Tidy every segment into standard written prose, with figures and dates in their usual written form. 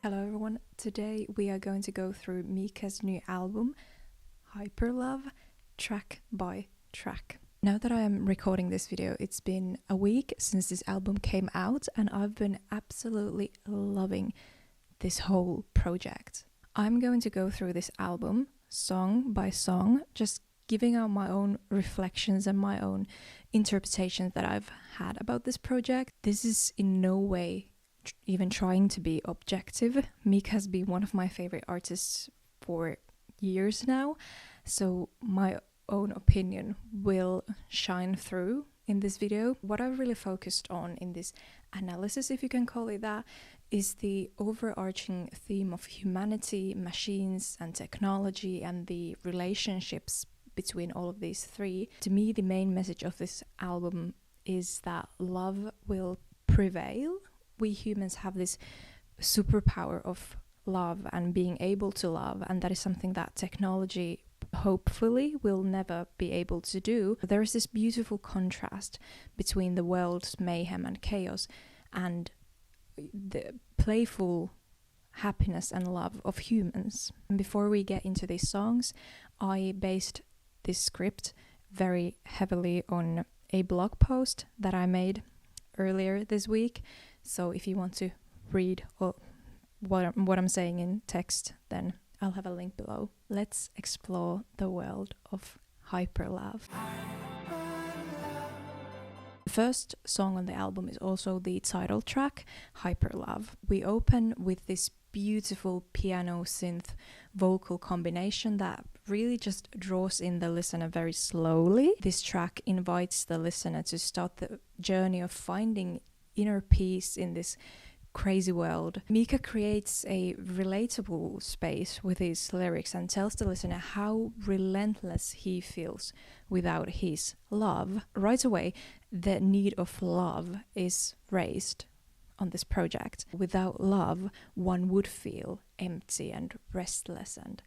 Hello everyone, today we are going to go through MIKA's new album, Hyperlove, track by track. Now that I am recording this video, it's been a week since this album came out and I've been absolutely loving this whole project. I'm going to go through this album, song by song, just giving out my own reflections and my own interpretations that I've had about this project. This is in no way even trying to be objective. MIKA has been one of my favorite artists for years now, so my own opinion will shine through in this video. What I've really focused on in this analysis, if you can call it that, is the overarching theme of humanity, machines and technology, and the relationships between all of these three. To me, the main message of this album is that love will prevail. We humans have this superpower of love and being able to love, and that is something that technology hopefully will never be able to do. There is this beautiful contrast between the world's mayhem and chaos and the playful happiness and love of humans. And before we get into these songs, I based this script very heavily on a blog post that I made earlier this week. So if you want to read what I'm saying in text, then I'll have a link below. Let's explore the world of Hyperlove. The first song on the album is also the title track, Hyperlove. We open with this beautiful piano synth vocal combination that really just draws in the listener very slowly. This track invites the listener to start the journey of finding inner peace in this crazy world. MIKA creates a relatable space with his lyrics and tells the listener how relentless he feels without his love. Right away, the need of love is raised on this project. Without love, one would feel empty and restless and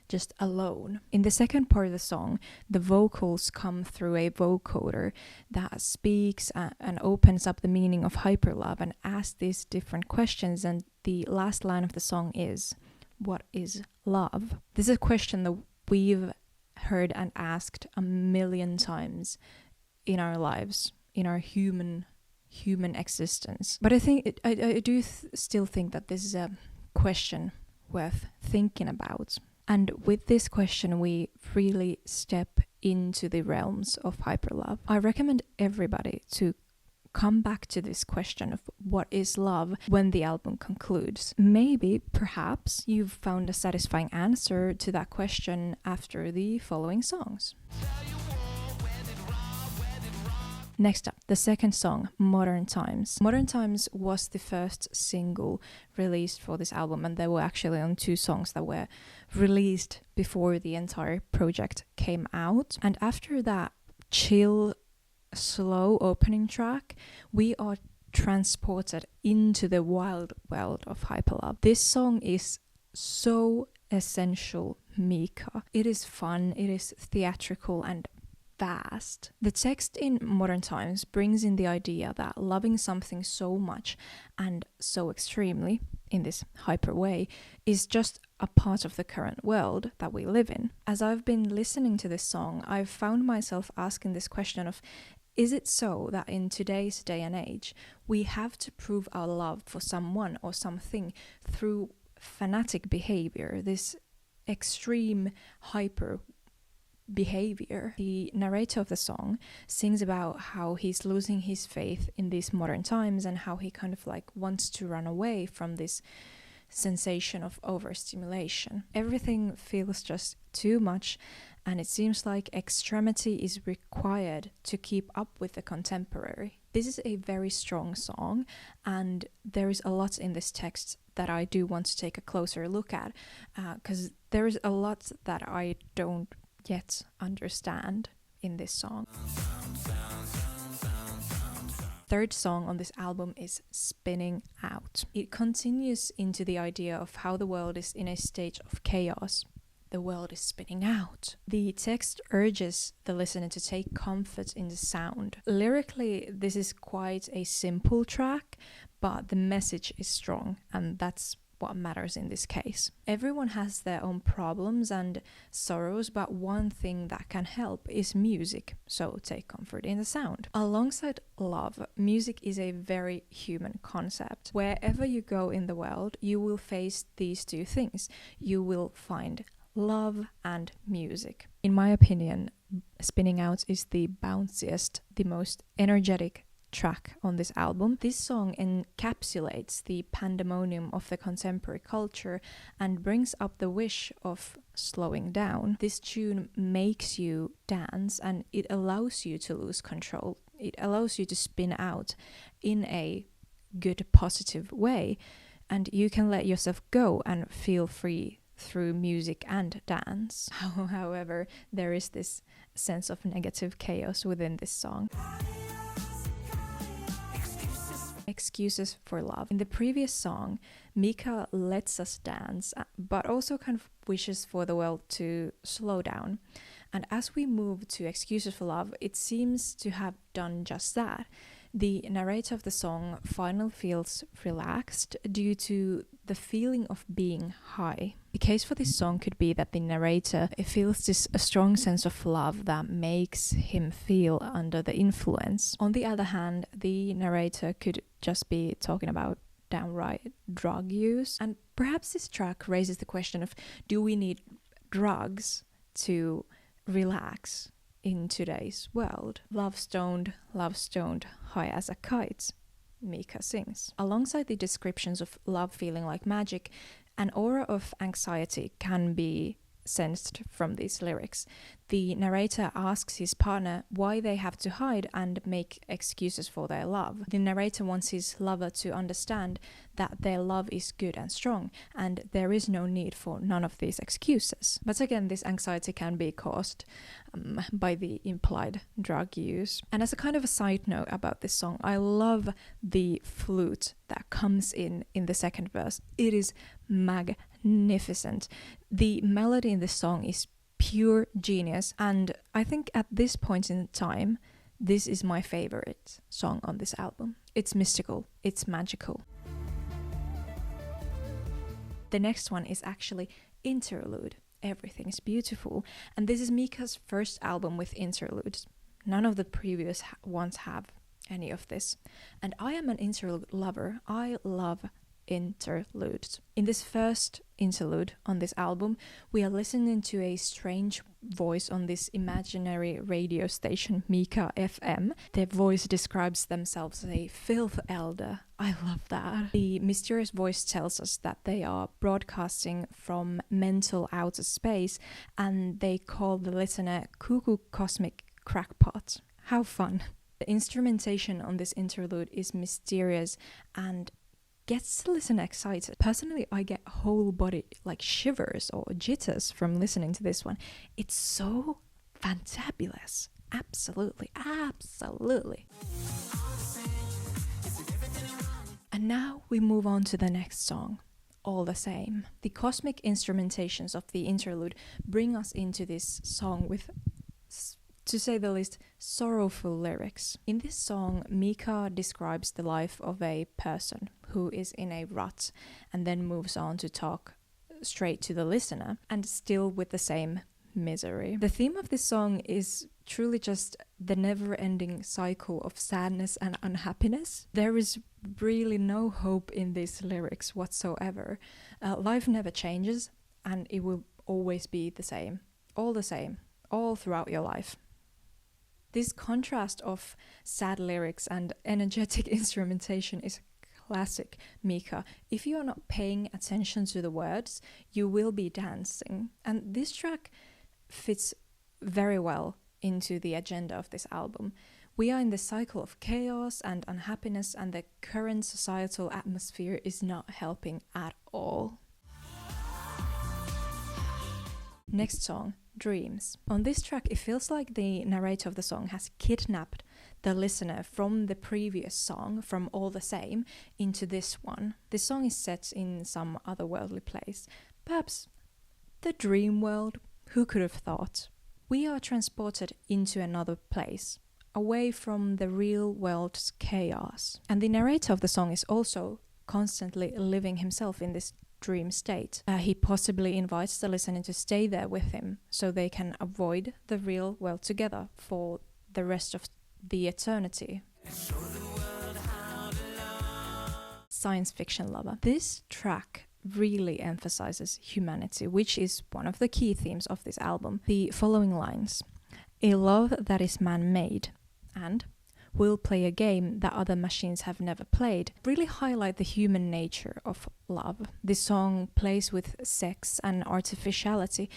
just alone. In the second part of the song, the vocals come through a vocoder that speaks and opens up the meaning of hyperlove and asks these different questions. And the last line of the song is, what is love? This is a question that we've heard and asked a million times in our lives, in our human existence. But I think I do still think that this is a question worth thinking about. And with this question, we really step into the realms of hyperlove. I recommend everybody to come back to this question of what is love when the album concludes. Maybe, perhaps, you've found a satisfying answer to that question after the following songs. Next up, the second song, Modern Times. Modern Times was the first single released for this album, and there were actually only 2 songs that were released before the entire project came out. And after that chill, slow opening track, we are transported into the wild world of hyperlove. This song is so essential MIKA. It is fun, it is theatrical and fast. The text in Modern Times brings in the idea that loving something so much and so extremely, in this hyper way, is just a part of the current world that we live in. As I've been listening to this song, I've found myself asking this question of, is it so that in today's day and age, we have to prove our love for someone or something through fanatic behavior, this extreme hyper behavior? The narrator of the song sings about how he's losing his faith in these modern times and how he kind of like wants to run away from this sensation of overstimulation. Everything feels just too much, and it seems like extremity is required to keep up with the contemporary. This is a very strong song, and there is a lot in this text that I do want to take a closer look at, because there is a lot that I don't yet understand in this song. Third song on this album is Spinning Out. It continues into the idea of how the world is in a state of chaos. The world is spinning out. The text urges the listener to take comfort in the sound. Lyrically, this is quite a simple track, but the message is strong, and that's what matters in this case. Everyone has their own problems and sorrows, but one thing that can help is music, so take comfort in the sound. Alongside love, music is a very human concept. Wherever you go in the world, you will face these two things. You will find love and music. In my opinion, Spinning Out is the bounciest, the most energetic track on this album. This song encapsulates the pandemonium of the contemporary culture and brings up the wish of slowing down. This tune makes you dance and it allows you to lose control. It allows you to spin out in a good, positive way, and you can let yourself go and feel free through music and dance. However, there is this sense of negative chaos within this song. Excuses for Love. In the previous song, MIKA lets us dance, but also kind of wishes for the world to slow down. And as we move to Excuses for Love, it seems to have done just that. The narrator of the song finally feels relaxed due to the feeling of being high. The case for this song could be that the narrator feels a strong sense of love that makes him feel under the influence. On the other hand, the narrator could just be talking about downright drug use. And perhaps this track raises the question of, do we need drugs to relax in today's world? Love stoned, high as a kite, MIKA sings. Alongside the descriptions of love feeling like magic, an aura of anxiety can be sensed from these lyrics. The narrator asks his partner why they have to hide and make excuses for their love. The narrator wants his lover to understand that their love is good and strong, and there is no need for none of these excuses. But again, this anxiety can be caused by the implied drug use. And as a kind of a side note about this song, I love the flute that comes in the second verse. It is magnificent. The melody in this song is pure genius, and I think at this point in time, this is my favorite song on this album. It's mystical, it's magical. The next one is actually Interlude, Everything is Beautiful, and this is MIKA's first album with interludes. None of the previous ones have any of this, and I am an interlude lover. I love interludes. In this first interlude on this album, we are listening to a strange voice on this imaginary radio station, MIKA FM. Their voice describes themselves as a filth elder. I love that. The mysterious voice tells us that they are broadcasting from mental outer space, and they call the listener cuckoo cosmic crackpot. How fun. The instrumentation on this interlude is mysterious and gets the listener excited. Personally, I get whole body like shivers or jitters from listening to this one. It's so fantabulous. Absolutely. And now we move on to the next song, All the Same. The cosmic instrumentations of the interlude bring us into this song with, to say the least, sorrowful lyrics. In this song, MIKA describes the life of a person who is in a rut and then moves on to talk straight to the listener, and still with the same misery. The theme of this song is truly just the never-ending cycle of sadness and unhappiness. There is really no hope in these lyrics whatsoever. Life never changes, and it will always be the same, all throughout your life. This contrast of sad lyrics and energetic instrumentation is classic MIKA. If you are not paying attention to the words, you will be dancing. And this track fits very well into the agenda of this album. We are in the cycle of chaos and unhappiness, and the current societal atmosphere is not helping at all. Next song, Dreams. On this track, it feels like the narrator of the song has kidnapped the listener from the previous song, from All the Same, into this one. This song is set in some otherworldly place. Perhaps the dream world? Who could have thought? We are transported into another place, away from the real world's chaos. And the narrator of the song is also constantly living himself in this dream state. He possibly invites the listener to stay there with him so they can avoid the real world together for the rest of the eternity. Science fiction lover. This track really emphasizes humanity, which is one of the key themes of this album. The following lines: a love that is man-made and will play a game that other machines have never played really highlight the human nature of love. This song plays with sex and artificiality.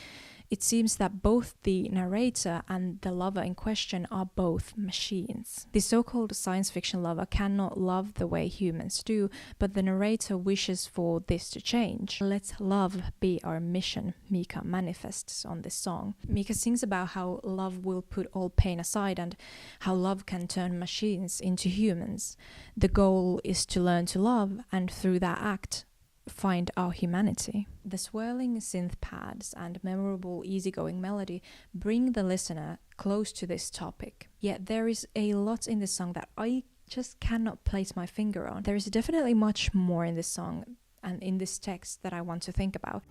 It seems that both the narrator and the lover in question are both machines. The so-called science fiction lover cannot love the way humans do, but the narrator wishes for this to change. Let love be our mission, MIKA manifests on this song. MIKA sings about how love will put all pain aside and how love can turn machines into humans. The goal is to learn to love, and through that act, find our humanity. The swirling synth pads and memorable easygoing melody bring the listener close to this topic. Yet there is a lot in this song that I just cannot place my finger on. There is definitely much more in this song and in this text that I want to think about.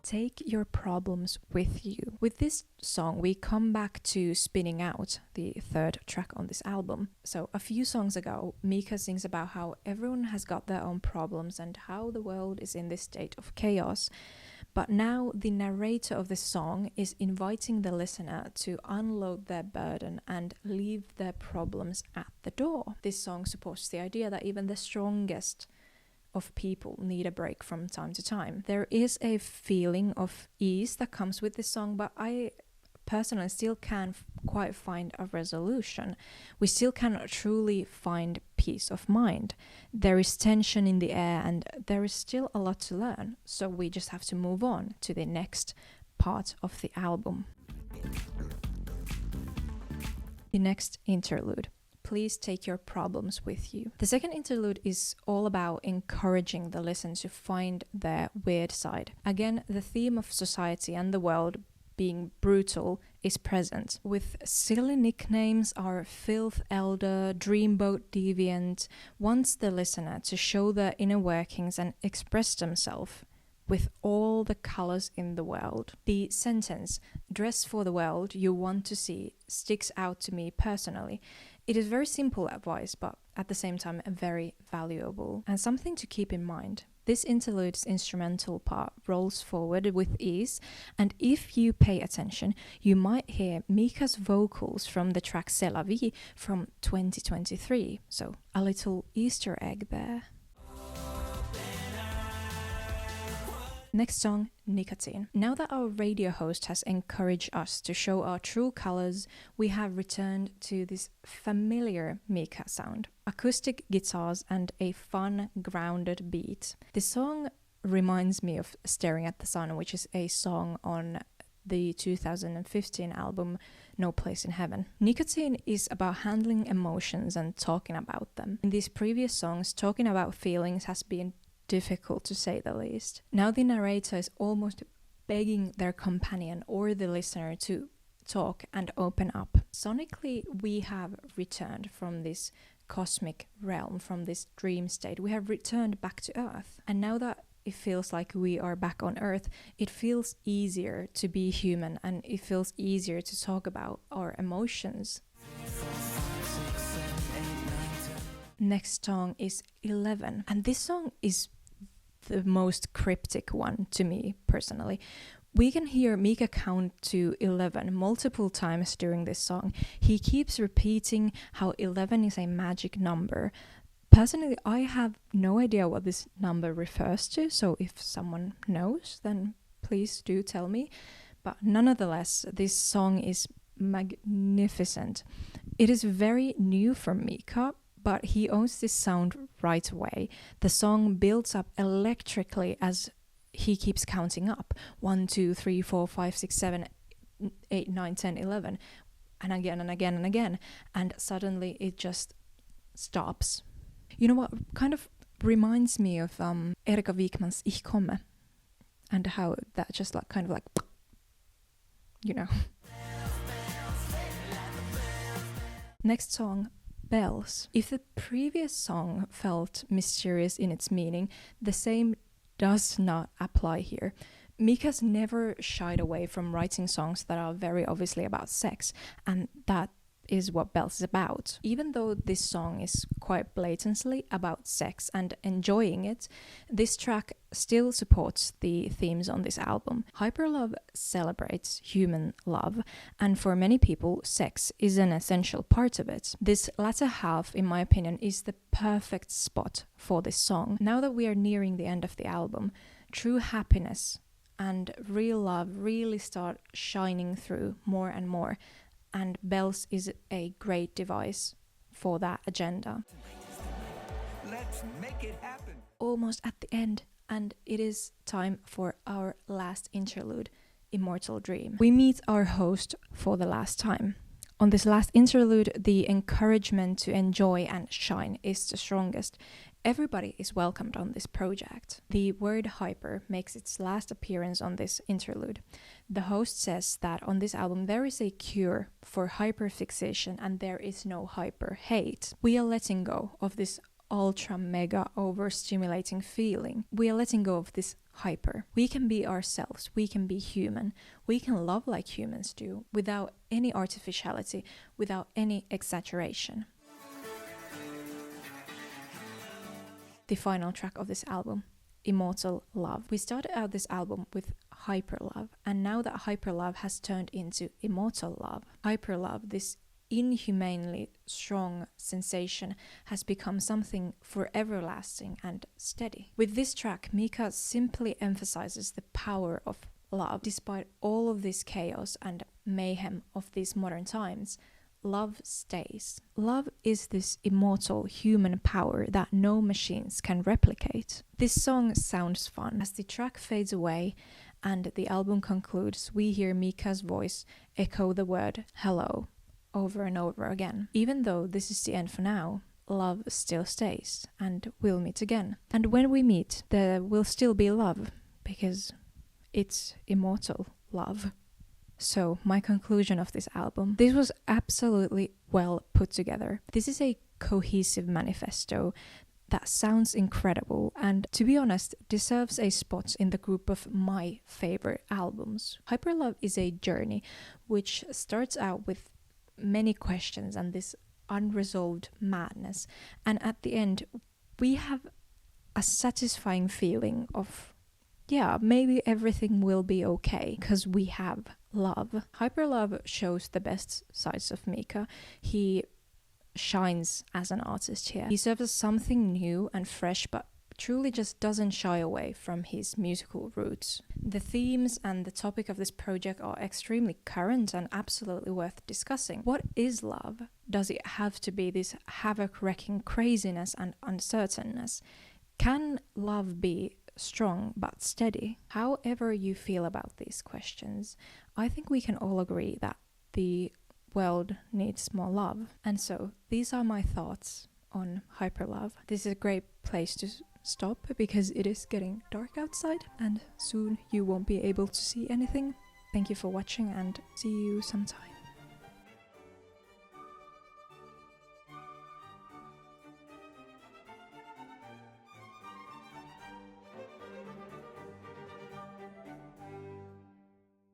Take your problems with you. With this song, we come back to Spinning Out, the third track on this album. So a few songs ago, MIKA sings about how everyone has got their own problems and how the world is in this state of chaos. But now the narrator of this song is inviting the listener to unload their burden and leave their problems at the door. This song supports the idea that even the strongest of people need a break from time to time. There is a feeling of ease that comes with this song, but I personally still can't quite find a resolution. We still cannot truly find peace of mind. There is tension in the air and there is still a lot to learn, so we just have to move on to the next part of the album. The next interlude. Please take your problems with you. The second interlude is all about encouraging the listener to find their weird side. Again, the theme of society and the world being brutal is present, with silly nicknames are Filth Elder, Dreamboat Deviant, wants the listener to show their inner workings and express themselves with all the colors in the world. The sentence, dress for the world you want to see, sticks out to me personally. It is very simple advice, but at the same time very valuable and something to keep in mind. This interlude's instrumental part rolls forward with ease, and if you pay attention, you might hear MIKA's vocals from the track C'est la vie from 2023. So a little Easter egg there. Next song, Nicotine. Now that our radio host has encouraged us to show our true colors, we have returned to this familiar MIKA sound. Acoustic guitars and a fun, grounded beat. The song reminds me of Staring at the Sun, which is a song on the 2015 album No Place in Heaven. Nicotine is about handling emotions and talking about them. In these previous songs, talking about feelings has been difficult to say the least. Now the narrator is almost begging their companion or the listener to talk and open up. Sonically, we have returned from this cosmic realm, from this dream state. We have returned back to Earth. And now that it feels like we are back on Earth, it feels easier to be human and it feels easier to talk about our emotions. Next song is 11, and this song is the most cryptic one to me personally. We can hear MIKA count to 11 multiple times during this song. He keeps repeating how 11 is a magic number. Personally, I have no idea what this number refers to, so if someone knows, then please do tell me. But nonetheless, this song is magnificent. It is very new from MIKA, but he owns this sound right away. The song builds up electrically as he keeps counting up. 1, 2, 3, 4, 5, 6, 7, 8, 9, 10, 11. And again and again and again. And suddenly it just stops. You know what kind of reminds me of Erika Wikman's Ich komme. And how that just like kind of like, you know. Next song, bells. If the previous song felt mysterious in its meaning, the same does not apply here. MIKA's never shied away from writing songs that are very obviously about sex, and that is what Bells is about. Even though this song is quite blatantly about sex and enjoying it, this track still supports the themes on this album. Hyperlove celebrates human love, and for many people, sex is an essential part of it. This latter half, in my opinion, is the perfect spot for this song. Now that we are nearing the end of the album, true happiness and real love really start shining through more and more, and Bells is a great device for that agenda. Let's make it happen. Almost at the end, and it is time for our last interlude, Immortal Dream. We meet our host for the last time. On this last interlude, the encouragement to enjoy and shine is the strongest. Everybody is welcomed on this project. The word hyper makes its last appearance on this interlude. The host says that on this album there is a cure for hyperfixation and there is no hyper hate. We are letting go of this ultra mega overstimulating feeling. We are letting go of this hyper. We can be ourselves. We can be human. We can love like humans do, without any artificiality, without any exaggeration. The final track of this album, Immortal Love. We started out this album with Hyperlove, and now that Hyperlove has turned into Immortal Love, Hyperlove, this inhumanely strong sensation, has become something for everlasting and steady. With this track, MIKA simply emphasizes the power of love. Despite all of this chaos and mayhem of these modern times, love stays. Love is this immortal human power that no machines can replicate. This song sounds fun. As the track fades away and the album concludes, we hear MIKA's voice echo the word hello over and over again. Even though this is the end for now, love still stays, and we'll meet again. And when we meet, there will still be love, because it's immortal love. So, my conclusion of this album. This was absolutely well put together. This is a cohesive manifesto that sounds incredible and, to be honest, deserves a spot in the group of my favorite albums. Hyperlove is a journey which starts out with many questions and this unresolved madness, and at the end we have a satisfying feeling of, yeah, maybe everything will be okay because we have love. Hyperlove shows the best sides of MIKA. He shines as an artist here. He serves as something new and fresh, but truly just doesn't shy away from his musical roots. The themes and the topic of this project are extremely current and absolutely worth discussing. What is love? Does it have to be this havoc-wrecking craziness and uncertainness? Can love be strong but steady? However you feel about these questions, I think we can all agree that the world needs more love. And so these are my thoughts on Hyperlove. This is a great place to stop because it is getting dark outside and soon you won't be able to see anything. Thank you for watching and see you sometime.